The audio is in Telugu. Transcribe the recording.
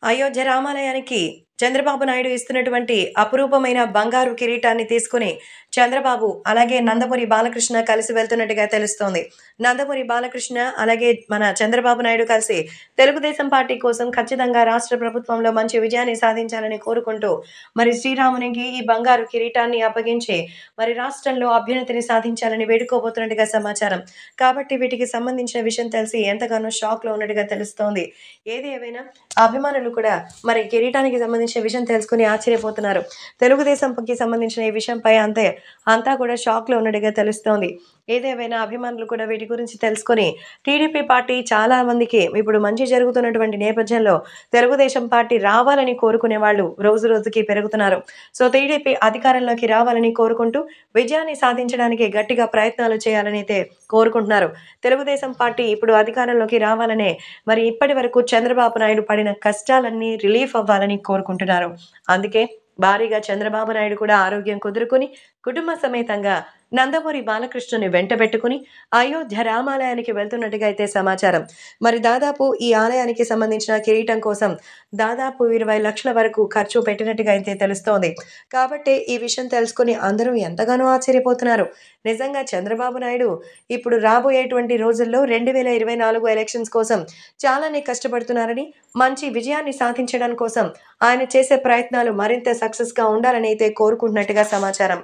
అయోధ్య రామాలయానికి చంద్రబాబు నాయుడు ఇస్తున్నటువంటి అపురూపమైన బంగారు కిరీటాన్ని తీసుకొని చంద్రబాబు అలాగే నందమూరి బాలకృష్ణ కలిసి వెళ్తున్నట్టుగా తెలుస్తోంది. నందమూరి బాలకృష్ణ అలాగే మన చంద్రబాబు నాయుడు కలిసి తెలుగుదేశం పార్టీ కోసం ఖచ్చితంగా రాష్ట్ర ప్రభుత్వంలో మంచి విజయాన్ని సాధించాలని కోరుకుంటూ మరి శ్రీరామునికి ఈ బంగారు కిరీటాన్ని అప్పగించి మరి రాష్ట్రంలో అభ్యున్నతిని సాధించాలని వేడుకోబోతున్నట్టుగా సమాచారం. కాబట్టి వీటికి సంబంధించిన విషయం తెలిసి ఎంతగానో షాక్‌లో ఉన్నట్టుగా తెలుస్తోంది. ఏది ఏవైనా అభిమానులు కూడా మరి కిరీటానికి సంబంధించిన విషయం తెలుసుకొని ఆశ్చర్యపోతున్నారు. తెలుగుదేశంకి సంబంధించిన ఈ విషయంపై అంతా కూడా షాక్‌లో ఉన్నట్టుగా తెలుస్తోంది. ఏదేమైనా అభిమానులు కూడా వీటి గురించి తెలుసుకొని టీడీపీ పార్టీ చాలా మందికి ఇప్పుడు మంచి జరుగుతున్నటువంటి నేపథ్యంలో తెలుగుదేశం పార్టీ రావాలని కోరుకునే వాళ్ళు రోజు రోజుకి పెరుగుతున్నారు. సో, టీడీపీ అధికారంలోకి రావాలని కోరుకుంటూ విజయాన్ని సాధించడానికి గట్టిగా ప్రయత్నాలు చేయాలని అయితే కోరుకుంటున్నారు. తెలుగుదేశం పార్టీ ఇప్పుడు అధికారంలోకి రావాలనే మరి ఇప్పటివరకు చంద్రబాబు నాయుడు పడిన కష్టాలన్నీ రిలీఫ్ అవ్వాలని కోరుకుంటున్నారు. అందుకే భారీగా చంద్రబాబు నాయుడు కూడా ఆరోగ్యం కుదురుకొని కుటుంబ సమేతంగా నందమూరి బాలకృష్ణని వెంటబెట్టుకుని అయోధ్య రామాలయానికి వెళ్తున్నట్టుగా అయితే సమాచారం. మరి దాదాపు ఈ ఆలయానికి సంబంధించిన కిరీటం కోసం దాదాపు 20 లక్షల వరకు ఖర్చు పెట్టినట్టుగా అయితే తెలుస్తోంది. కాబట్టి ఈ విషయం తెలుసుకొని అందరూ ఎంతగానో ఆశ్చర్యపోతున్నారు. నిజంగా చంద్రబాబు నాయుడు ఇప్పుడు రాబోయేటువంటి రోజుల్లో 2024 ఎలక్షన్స్ కోసం చాలానే కష్టపడుతున్నారని, మంచి విజయాన్ని సాధించడం కోసం ఆయన చేసే ప్రయత్నాలు మరింత సక్సెస్‌గా ఉండాలని అయితే కోరుకుంటున్నట్టుగా సమాచారం.